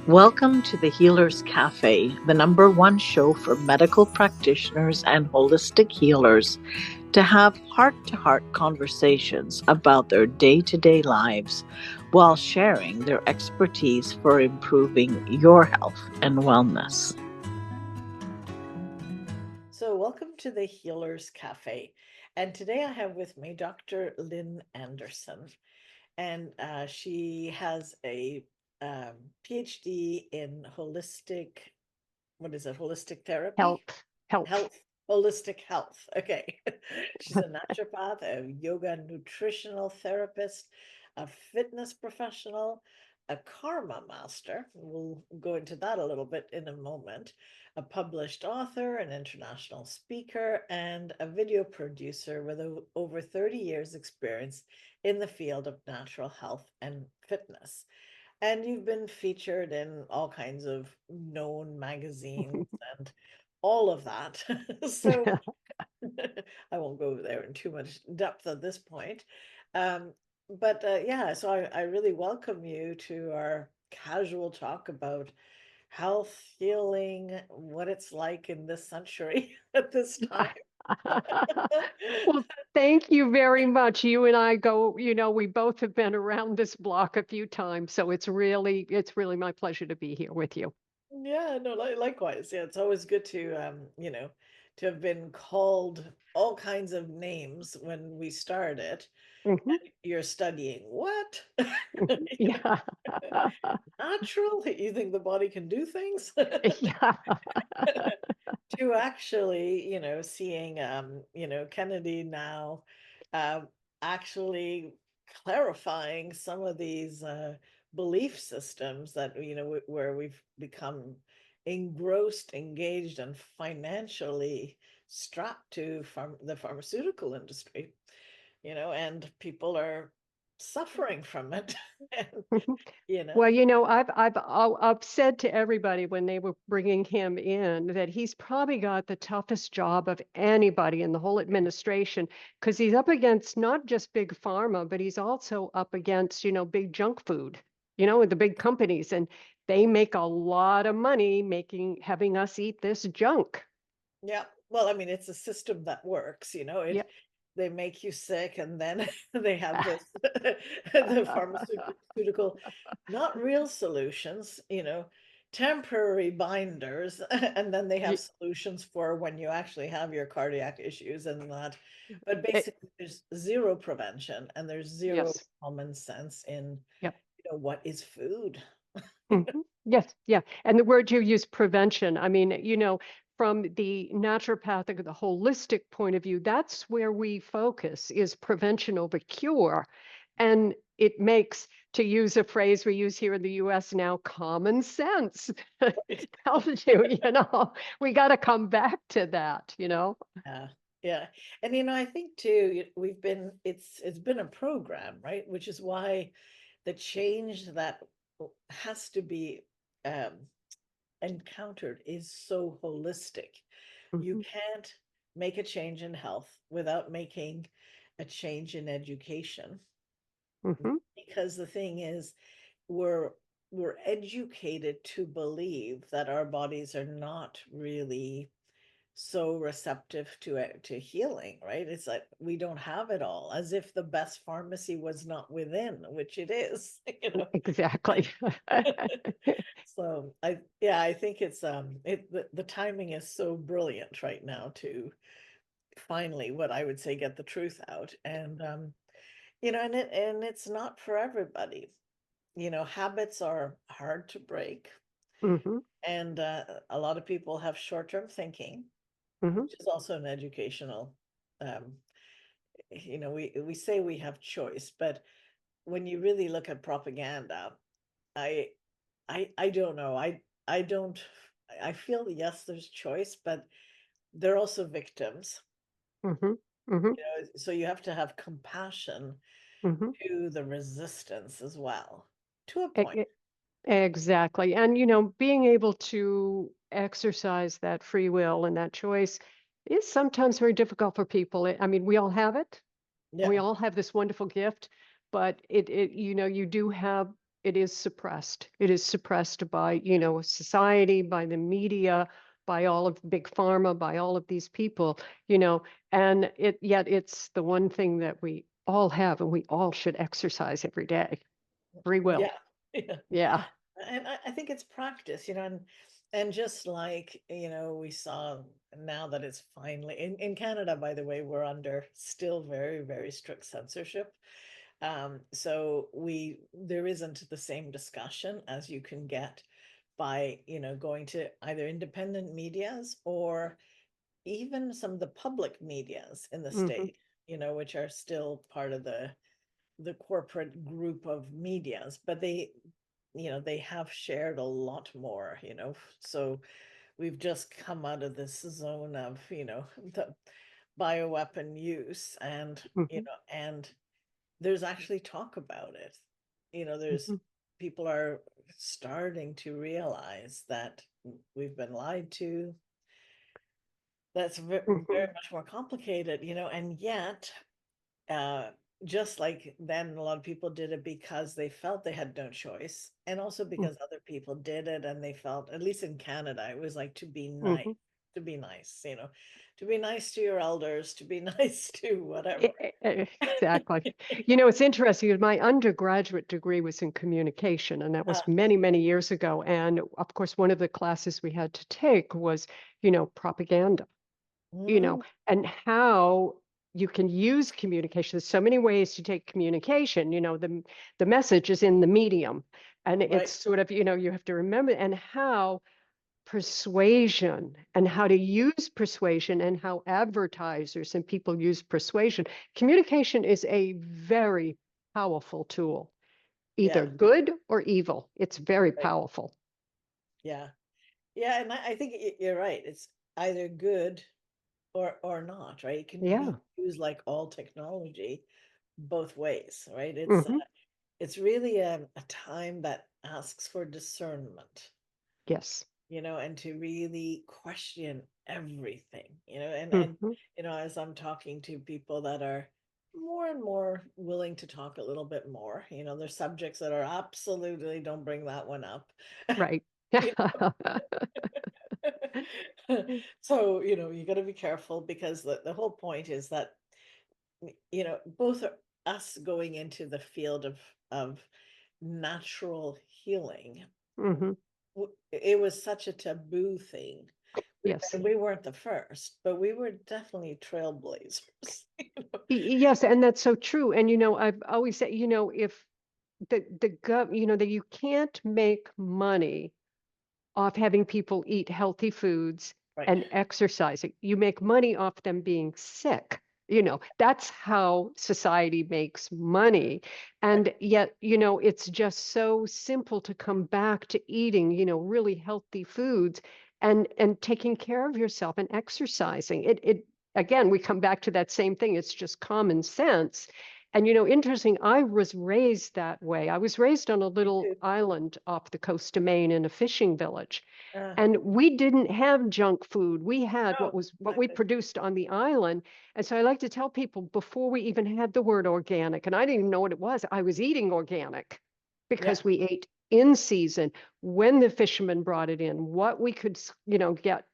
Welcome to the Healers Café, the number one show for medical practitioners and holistic healers to have heart to heart conversations about their day to day lives while sharing their expertise for improving your health and wellness. So, welcome to the Healers Cafe. And today I have with me Dr. Lynn Anderson. And she has a PhD in holistic therapy? Health, health. Health, holistic health. Okay. She's a naturopath, a yoga nutritional therapist, a fitness professional, a karma master. We'll go into that a little bit in a moment. A published author, an international speaker, and a video producer with over 30 years' experience in the field of natural health and fitness. And you've been featured in all kinds of known magazines and all of that. So I won't go there in too much depth at this point. Um, but yeah, so I really welcome you to our casual talk about health, healing, what it's like in this century at this time. Well, thank you very much. You and I we both have been around this block a few times, so it's really my pleasure to be here with you. Yeah, no, likewise. Yeah, it's always good to to have been called all kinds of names when we started. Hmm. You're studying what? You know, Yeah. natural? You think the body can do things? Yeah. To actually, seeing Kennedy now um actually clarifying some of these belief systems that where we've become engrossed, engaged, and financially strapped to the pharmaceutical industry, and people are suffering from it. And you know Well, I've said to everybody when they were bringing him in that he's probably got the toughest job of anybody in the whole administration because he's up against not just big pharma, but he's also up against, big junk food, with the big companies, and they make a lot of money having us eat this junk. Yeah. Well, I mean, it's a system that works, Yep. they make you sick, and then they have this the pharmaceutical, not real solutions, temporary binders, and then they have Y- solutions for when you actually have your cardiac issues and that. But eh, basically there's zero prevention and there's zero yes. common sense in, Yep. what is food. Yes, yeah. And the word you use, prevention, I mean, from the naturopathic or the holistic point of view, that's where we focus is prevention over cure. And it makes, to use a phrase we use here in the US now, common sense. Tells you, we got to come back to that. Yeah, yeah. And I think too, it's been a program, right? Which is why the change that has to be um encountered is so holistic. You Hmm. can't make a change in health without making a change in education. Hmm. Because the thing is, we're we're educated to believe that our bodies are not really so receptive to healing, right? It's like we don't have it all, as if the best pharmacy was not within, which it is, Exactly. So I think it's the timing is so brilliant right now to finally, what I would say, get the truth out. And and it's not for everybody. Habits are hard to break, Hmm. and a lot of people have short-term thinking, Hmm. which is also an educational um, we say we have choice, but when you really look at propaganda, I I don't know. I don't I feel yes, there's choice, but they're also victims. Hmm. Hmm. So you have to have compassion Hmm. to the resistance as well, to a point. Exactly. And, being able to exercise that free will and that choice is sometimes very difficult for people. I mean, we all have it. We Yeah. all have this wonderful gift, but you do have it is suppressed. It is suppressed by, you know, society, by the media, by all of big pharma, by all of these people, you know, and yet it's the one thing that we all have and we all should exercise every day. Free will. Yeah. Yeah. Yeah. And I think it's practice, and just like, we saw now that it's finally in Canada, by the way, we're under still very, very strict censorship. So there isn't the same discussion as you can get by, going to either independent medias or even some of the public medias in the Hmm. state, which are still part of the corporate group of medias, but they have shared a lot more, so we've just come out of this zone of, the bioweapon use, and Hmm. and there's actually talk about it. There's Hmm. people are starting to realize that we've been lied to. That's Hmm. very much more complicated, and yet, uh, just like then, a lot of people did it because they felt they had no choice, and also because other people did it, and they felt, at least in Canada, it was like Hmm. to be nice, to be nice to your elders, to be nice to whatever. Exactly. You know, it's interesting. My undergraduate degree was in communication, and that Uh, was many, many years ago. And of course, one of the classes we had to take was, you know, propaganda, you know, mm, and how you can use communication. There's so many ways to take communication. You know, the message is in the medium, and it's right, sort of, you know, you have to remember and how persuasion and how to use persuasion and how advertisers and people use persuasion. Communication is a very powerful tool, either yeah, good or evil. It's very right, powerful. yeah, yeah, and I think you're right. It's either good or not, right? It can be Yeah. used like all technology both ways, right? Hmm. It's really a time that asks for discernment, Yes. and to really question everything, and Hmm. as I'm talking to people that are more and more willing to talk a little bit more, there's subjects that are absolutely don't bring that one up. Right. You know? So, you got to be careful, because the whole point is that, both us going into the field of natural healing, Hmm. it was such a taboo thing. Yes. And we weren't the first, but we were definitely trailblazers. Yes, and that's so true. And you know, I've always said, you know, if the you know, that you can't make money off having people eat healthy foods Right. and exercising. You make money off them being sick. You know, that's how society makes money. Right. And yet, you know, it's just so simple to come back to eating, you know, really healthy foods and taking care of yourself and exercising. It again, we come back to that same thing. It's just common sense. And you know, interesting, I was raised that way. I was raised on a Me little too. island off the coast of Maine in a fishing village. Uh, And we didn't have junk food. We had no, what we exactly. produced on the island. And so I like to tell people before we even had the word organic, and I didn't even know what it was, I was eating organic Yeah. because we ate in season when the fishermen brought it in, what we could, you know, get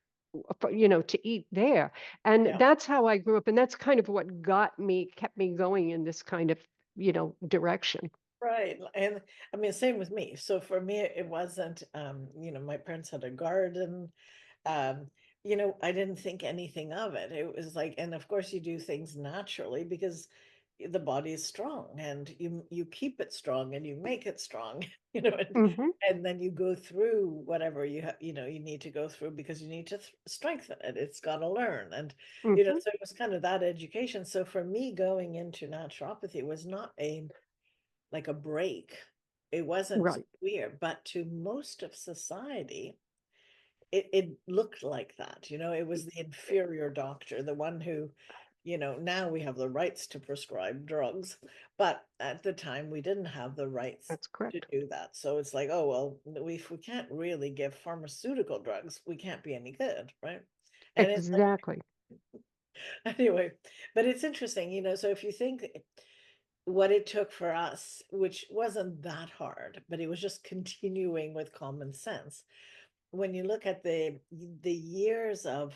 you know, to eat there. And Yeah. that's how I grew up. And that's kind of what kept me going in this kind of, you know, direction. Right. And I mean, same with me. So for me, it wasn't, my parents had a garden. Um, I didn't think anything of it. It was like, and of course you do things naturally because the body is strong, and you keep it strong and you make it strong, Hmm. and then you go through whatever you need to go through, because you need to strengthen it. It's got to learn. And, Hmm. so it was kind of that education. So for me, going into naturopathy was not like a break. It wasn't Right. weird, but to most of society, it looked like that. It was the inferior doctor, the one who, now we have the rights to prescribe drugs, but at the time we didn't have the rights That's to correct. do that. So it's like, oh, well, if we can't really give pharmaceutical drugs, we can't be any good, right? And it's Exactly. like, anyway, but it's interesting, so if you think what it took for us, which wasn't that hard, but it was just continuing with common sense. When you look at the years of,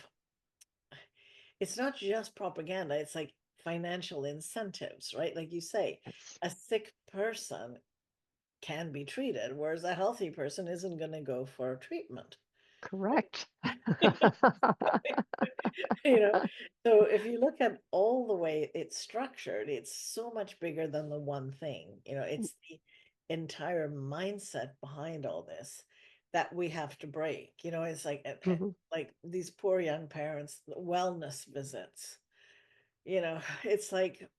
it's not just propaganda, it's like financial incentives, right? Like you say, Yes, a sick person can be treated, whereas a healthy person isn't going to go for treatment. correct. You know, so if you look at all the way it's structured, it's so much bigger than the one thing. You know, it's the entire mindset behind all this that we have to break. You know, it's Mhm. like these poor young parents, wellness visits. You know, it's like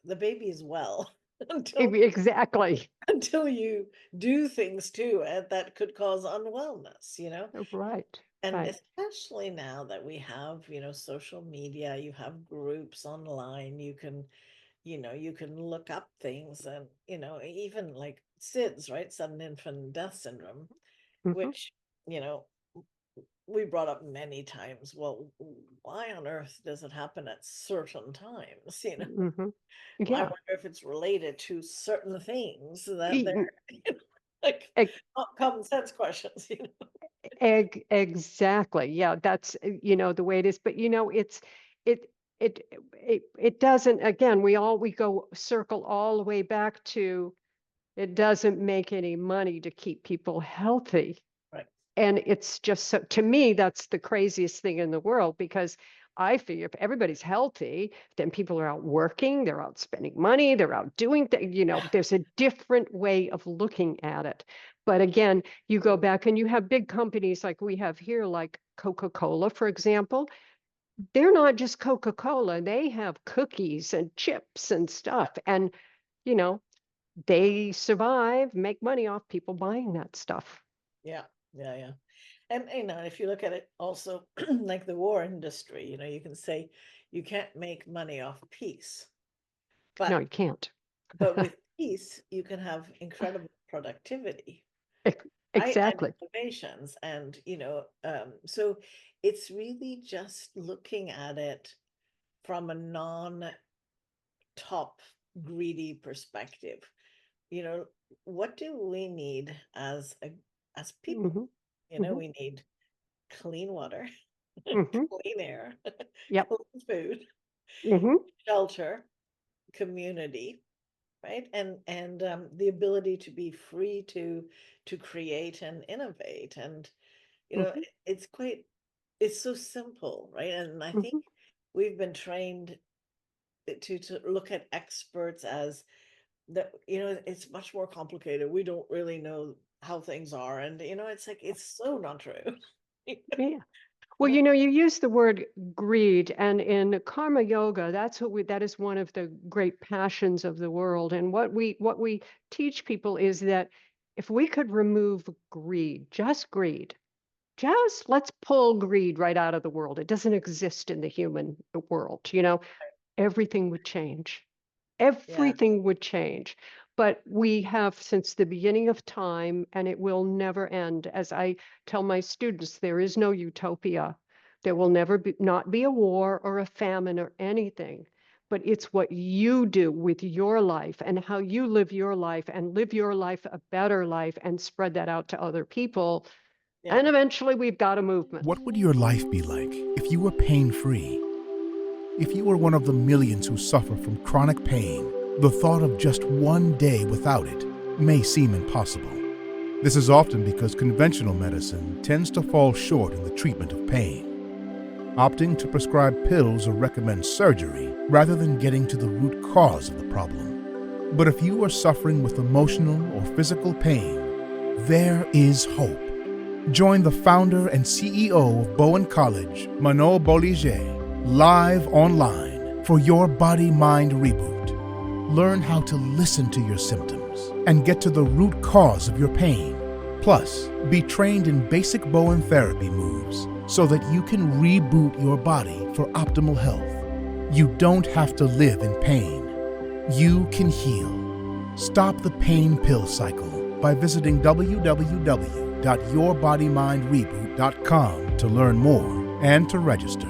the baby is well until Exactly. until you do things to it that could cause unwellness, you know? Right, And right. especially now that we have, you know, social media, you have groups online, you can, you know, you can look up things and, you know, even like SIDS, right? Sudden infant death syndrome, Mhm, which, you know, we brought up many times. Well, why on earth does it happen at certain times? You know, mhm. I Yeah. wonder if it's related to certain things that they're E like e not common sense questions, you know? exactly. Yeah, that's, the way it is, but, it it doesn't, again, we go circle all the way back to, it doesn't make any money to keep people healthy. Right. And it's just so, to me, that's the craziest thing in the world, because I figure if everybody's healthy, then people are out working, they're out spending money, they're out doing things, there's a different way of looking at it. But again, you go back and you have big companies like we have here, like Coca-Cola, for example. They're not just Coca-Cola, they have cookies and chips and stuff. And, you know, they survive, make money off people buying that stuff. Yeah, yeah, yeah. And you know, if you look at it also like the war industry, you know, you can say you can't make money off peace, No, but you can't. with peace, you can have incredible productivity, right? And Exactly. innovations, and you know, so it's really just looking at it from a non-top greedy perspective. You know, what do we need as people? Hmm. You know, Hmm. we need clean water, Hmm. clean air, Yep. clean food, Hmm. shelter, community, right? And the ability to be free to create and innovate. And you know, Hmm. it's quite, it's so simple, right? And I think Hmm. we've been trained to look at experts as that, you know, it's much more complicated. We don't really know how things are. And you know, it's like it's so not true. Yeah. Well, you use the word greed, and in karma yoga, that is one of the great passions of the world. And what we teach people is that if we could remove greed, just let's pull greed right out of the world. It doesn't exist in the human world, everything would change. Yeah, Everything would change. But we have since the beginning of time, and it will never end. As I tell my students, there is no utopia. There will never be, not be a war or a famine or anything. But it's what you do with your life and how you live your life and live your life a better life and spread that out to other people. yeah, And eventually we've got a movement. What would your life be like if you were pain-free? If you were one of the millions who suffer from chronic pain, the thought of just one day without it may seem impossible. This is often because conventional medicine tends to fall short in the treatment of pain, opting to prescribe pills or recommend surgery rather than getting to the root cause of the problem. But if you are suffering with emotional or physical pain, there is hope. Join the founder and CEO of Bowen College, Manon Bolliger, live online for your body-mind reboot. Learn how to listen to your symptoms and get to the root cause of your pain. Plus, be trained in basic Bowen therapy moves so that you can reboot your body for optimal health. You don't have to live in pain. You can heal. Stop the pain pill cycle by visiting www.yourbodymindreboot.com to learn more and to register.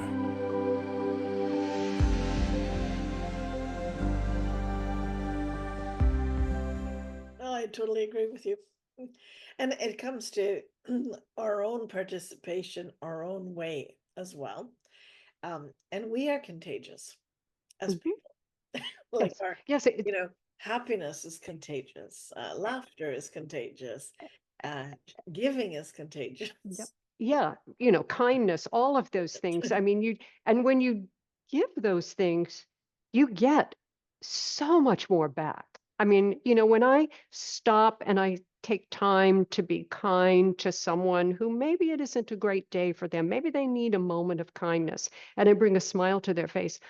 with you. And it comes to our own participation, our own way as well. And we are contagious as Mhm. people. Like Yes. our, Yes. happiness is contagious. Laughter is contagious. Giving is contagious. Yep. Yeah. Kindness, all of those things. I mean, and when you give those things, you get so much more back. I mean, when I stop and I take time to be kind to someone who maybe it isn't a great day for them, maybe they need a moment of kindness, and I bring a smile to their face,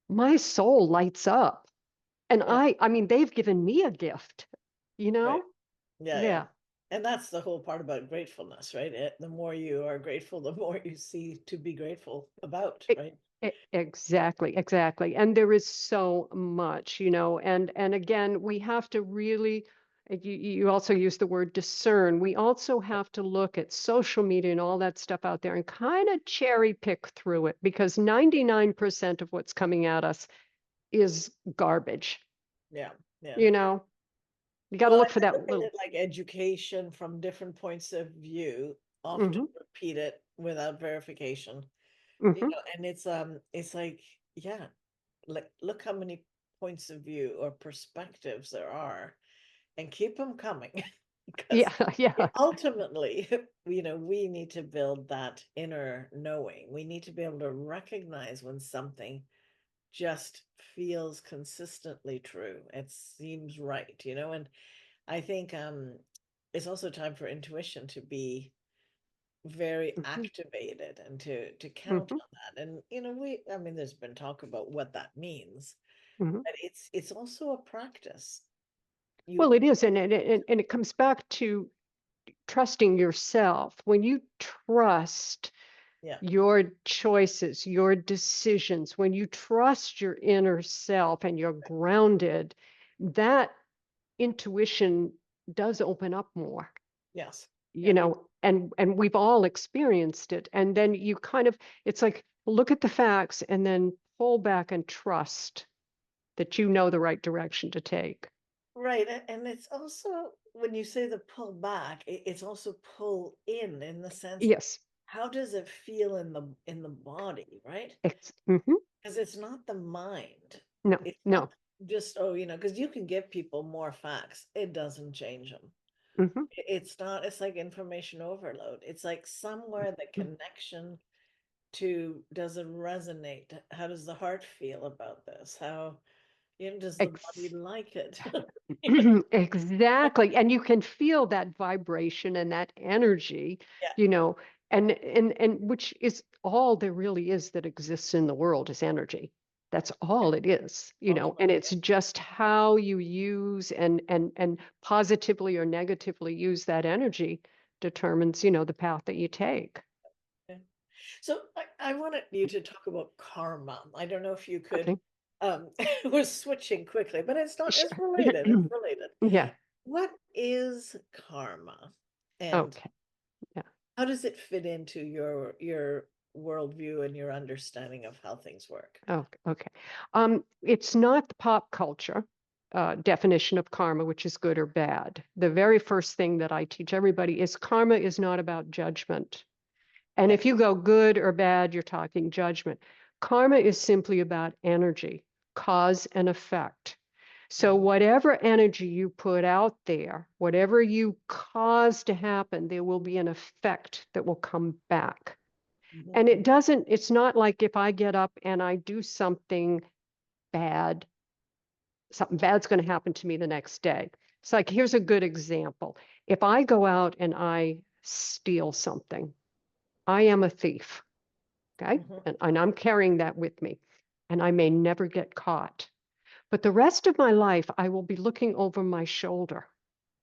my soul lights up. And Yeah. I mean, they've given me a gift, you Right. know? Yeah, yeah. Yeah. And that's the whole part about gratefulness, right? The more you are grateful, the more you see to be grateful about, E- right? Exactly, exactly. And there is so much, and again, we have to really, you also use the word discern. We also have to look at social media and all that stuff out there and kind of cherry pick through it, because 99% of what's coming at us is garbage. Yeah, yeah. You know, you got to Well, look for I that look at little. it like education from different points of view, often Hmm. repeat it without verification. Hmm. And it's like, yeah, like look how many points of view or perspectives there are, and keep them coming. Because Yeah, yeah. ultimately, we need to build that inner knowing. We need to be able to recognize when something just feels consistently true. It seems right, and I think it's also time for intuition to be very Hmm. activated and to count Hmm. on that. And there's been talk about what that means, Hmm. but it's also a practice. Well, You it is, and it comes back to trusting yourself. When you trust Yeah. your choices, your decisions, when you trust your inner self and you're grounded, that intuition does open up more, Yes. you Yeah. know, and we've all experienced it. And then you kind of, it's like look at the facts and then pull back and trust that you know the right direction to take. Right. And it's also when you say the pull back, it's also pull in the sense, Yes. how does it feel in the body, right? Mhm. Because it's not the mind. No, It's not no. just, because you can give people more facts, it doesn't change them. Mhm. It's not, it's like information overload. It's like somewhere the connection to, does it resonate? How does the heart feel about this? How, does the body Ex- like it? Exactly. And you can feel that vibration and that energy, Yeah. you know, and which is all there really is that exists in the world is energy. That's all it is, All and about it's just how you use and positively or negatively use that energy determines, the path that you take. it. So I wanted you to talk about karma. I don't know if you could, Okay. we're switching quickly, but it's not, it's Sure. related. It's related. Yeah. What is karma? And Okay. Yeah. how does it fit into your worldview and your understanding of how things work? Oh, okay. It's not the pop culture definition of karma, which is good or bad. The very first thing that I teach everybody is karma is not about judgment. And Yeah. if you go good or bad, you're talking judgment. Karma is simply about energy, cause and effect. So Mhm, whatever energy you put out there, whatever you cause to happen, there will be an effect that will come back. mhm, And it's not like if I get up and I do bad, something bad's going to happen to me the next day. It's like, here's a good example. If I go out and I steal something, I am a thief, okay? mhm. And I'm carrying that with me, and I may never get caught. But the rest of my life, I will be looking over my shoulder,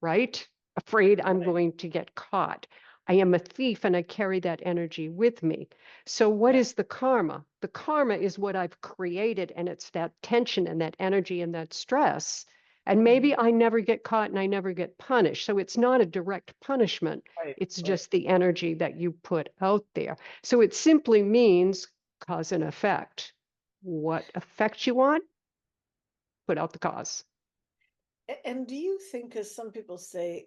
right? Afraid I'm Right. going to get caught. I am a thief and I carry that energy with me. So, what Yeah. is the karma? The karma is what I've created, and it's that tension and that energy and that stress. And maybe Mhm. I never get caught and I never get punished. So, it's not a direct punishment, Right. it's Right. just the energy that you put out there. So, it simply means cause and effect. What effect you want? Put out the cause. And do you think, because some people say,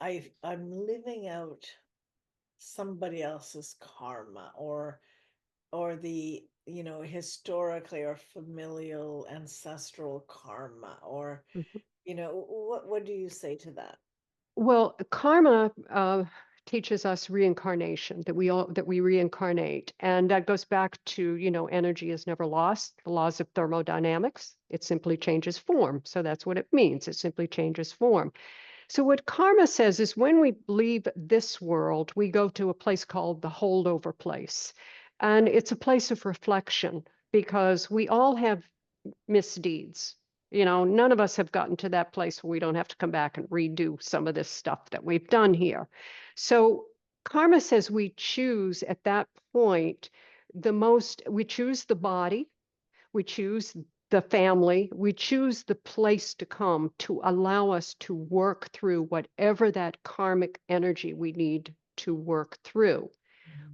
I'm living out somebody else's karma, or the, historically or familial ancestral karma, or, Mhm. what do you say to that? Well, karma teaches us reincarnation, that we reincarnate, and that goes back to, energy is never lost. The laws of thermodynamics. It simply changes form. So that's what it means. It simply changes form. So what karma says is when we leave this world, we go to a place called the holdover place, and it's a place of reflection because we all have misdeeds. None of us have gotten to that place where we don't have to come back and redo some of this stuff that we've done here. So karma says we choose at that point we choose the body, we choose the family, we choose the place to come to allow us to work through whatever that karmic energy we need to work through.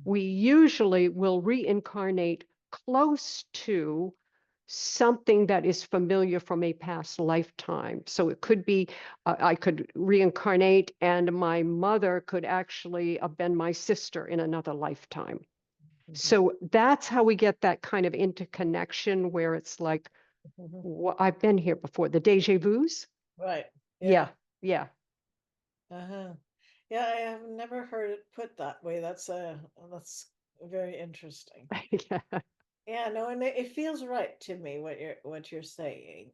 We usually will reincarnate close to something that is familiar from a past lifetime. So it could be, I could reincarnate and my mother could actually have been my sister in another lifetime. Mhm. So that's how we get that kind of interconnection where it's like, Mhm. I've been here before, the déjà vus. Right. Yeah, Yeah. yeah. Uh-huh. Yeah, I have never heard it put that way. That's very interesting. Yeah, Yeah, no, and it feels right to me what you're saying.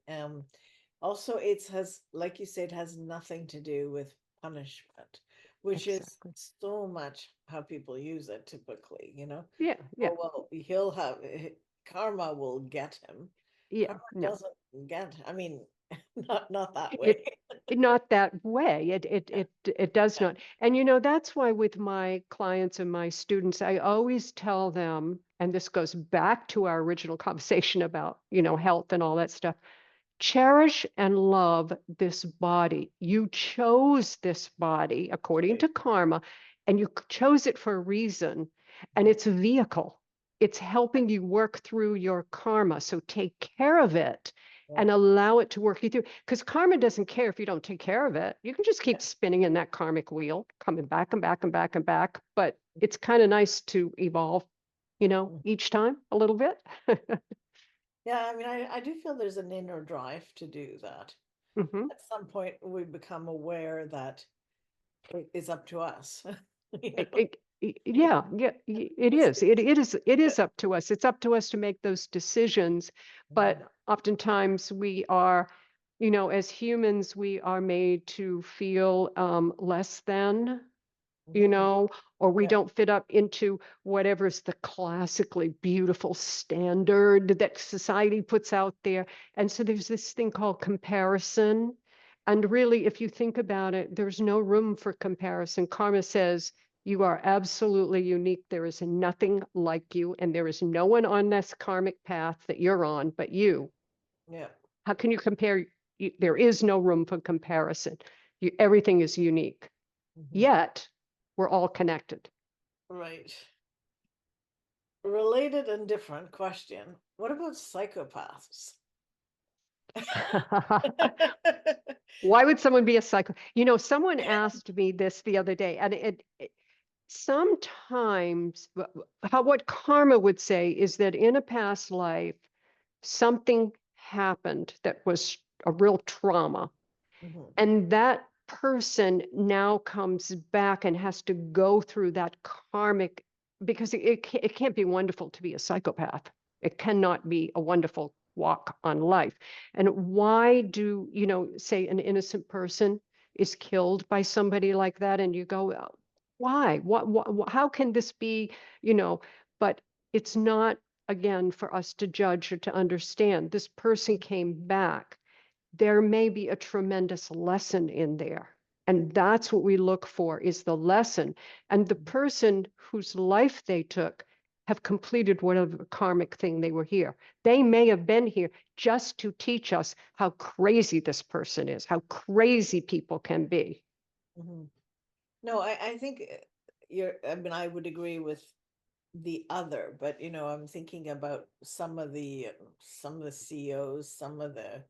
Also it has, like you said, has nothing to do with punishment, which is exactly. so much how people use it typically. Yeah, yeah, Oh, well, he'll have karma will get him. yeah. Karma No. doesn't get, I mean, not that way. It not that way. It does Yeah. not. And that's why with my clients and my students, I always tell them, and this goes back to our original conversation about, health and all that stuff. Cherish and love this body. You chose this body according Right. to karma, and you chose it for a reason, and it's a vehicle. It's helping you work through your karma. So take care of it Yeah. and allow it to work you through. Because karma doesn't care if you don't take care of it. You can just keep spinning in that karmic wheel, coming back and back and back and back. But it's kind of nice to evolve, Yeah. each time a little bit. Yeah, I mean, I do feel there's an inner drive to do that. Hmm. At some point, we become aware that it's up to us. You know, Yeah, yeah, it It's- is. It is up to us. It's up to us to make those decisions. But Mhm. oftentimes we are, as humans, we are made to feel less than, Mhm. or we Yeah, don't fit up into whatever's the classically beautiful standard that society puts out there. And so there's this thing called comparison. And really, if you think about it, there's no room for comparison. Karma says you are absolutely unique. There is nothing like you, and there is no one on this karmic path that you're on but you. yeah. How can you compare? There is no room for comparison. Everything is unique. Mhm. Yet, we're all connected. Right. Related and different question. What about psychopaths? Why would someone be a psycho? Someone asked me this the other day, and sometimes what karma would say is that in a past life, something happened that was a real trauma, Mhm. and that person now comes back and has to go through that karmic because it can't be wonderful to be a psychopath. It cannot be a wonderful walk on life. And why do, say an innocent person is killed by somebody like that and you go, why? How can this be, but it's not again for us to judge or to understand. This person came back, there may be a tremendous lesson in there. And that's what we look for is the lesson. And the person whose life they took have completed whatever karmic thing they were here. They may have been here just to teach us how crazy this person is, how crazy people can be. Mhm. No, I think I mean, I would agree with the other, but I'm thinking about some of the CEOs, some of the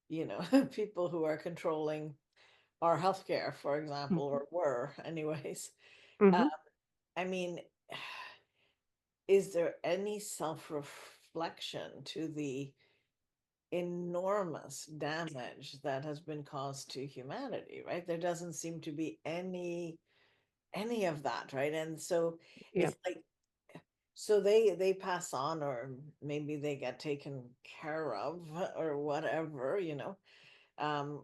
people who are controlling our healthcare, for example, or were anyways. Mm-hmm. I mean, is there any self-reflection to the enormous damage that has been caused to humanity, right? There doesn't seem to be any of that, right? And so Yeah. it's like, so they pass on, or maybe they get taken care of, or whatever,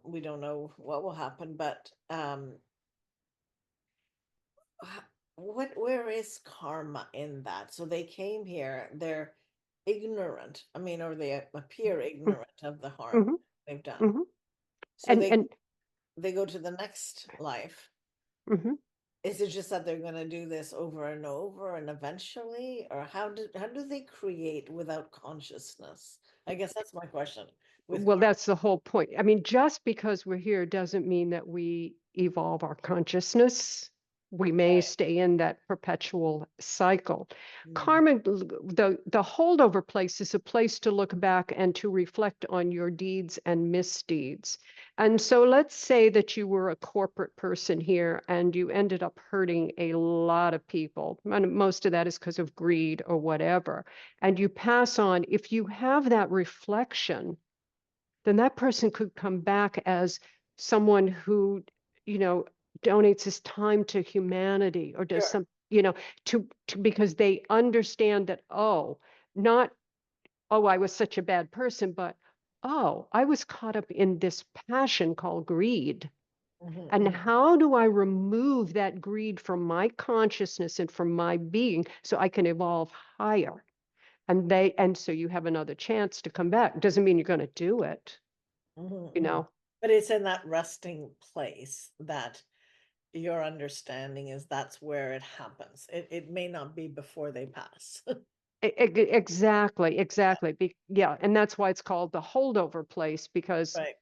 we don't know what will happen, but where is karma in that? So they came here, they're ignorant, or they appear ignorant of the harm Mm-hmm. they've done. Mm-hmm. So And they go to the next life. mm-hmm. Is it just that they're going to do this over and over and eventually, or how do they create without consciousness? I guess that's my question with Well, that's the whole point. I mean, just because we're here doesn't mean that we evolve our consciousness. We may stay in that perpetual cycle. Karma, the holdover place is a place to look back and to reflect on your deeds and misdeeds. And so let's say that you were a corporate person here and you ended up hurting a lot of people. And most of that is because of greed or whatever. And you pass on, if you have that reflection, then that person could come back as someone who, donates his time to humanity or does Sure. some, to because they understand that, not, I was such a bad person, but, I was caught up in this passion called greed. And how do I remove that greed from my consciousness and from my being so I can evolve higher? And so you have another chance to come back. Doesn't mean you're going to do it. But it's in that resting place that your understanding is that's where it happens. It may not be before they pass. Exactly. Yeah, and that's why it's called the holdover place, because Right.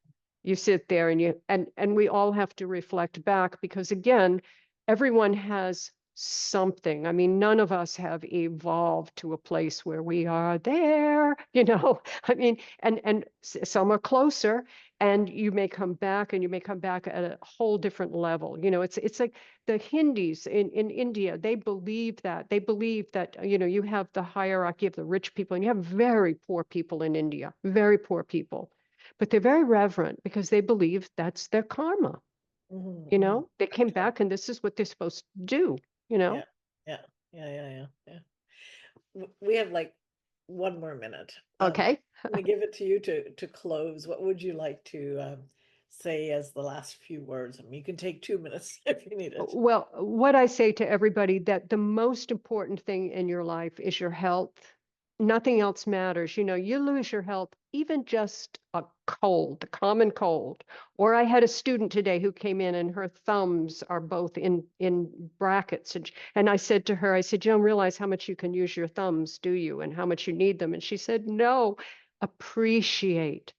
you sit there and we all have to reflect back, because again, everyone has something. I mean, none of us have evolved to a place where we are there, I mean, and some are closer, and you may come back at a whole different level. It's like the Hindus in India, they believe that you have the hierarchy of the rich people and you have very poor people in India, very poor people. But they're very reverent because they believe that's their karma. They came back and this is what they're supposed to do, Yeah. We have like one more minute. Okay. I'm gonna give it to you to close. What would you like to say as the last few words? You can take 2 minutes if you need it. Well, what I say to everybody, that the most important thing in your life is your health. Nothing else matters. You lose your health, even just a cold, a common cold. Or I had a student today who came in and her thumbs are both in brackets. And I said to her, you don't realize how much you can use your thumbs, do you? And how much you need them. And she said, no, appreciate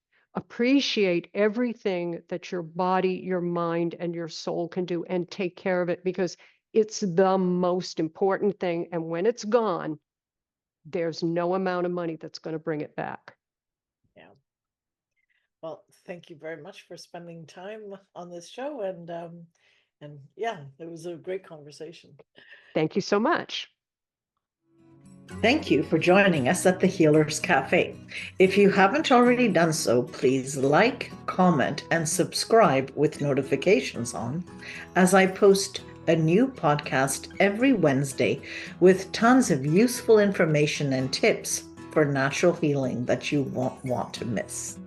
everything that your body, your mind, and your soul can do, and take care of it, because it's the most important thing. And when it's gone, there's no amount of money that's going to bring it back. Yeah. Well, thank you very much for spending time on this show, and yeah, it was a great conversation. Thank you so much. Thank you for joining us at the Healers Café. If you haven't already done so, please like, comment, and subscribe with notifications on, as I post a new podcast every Wednesday with tons of useful information and tips for natural healing that you won't want to miss.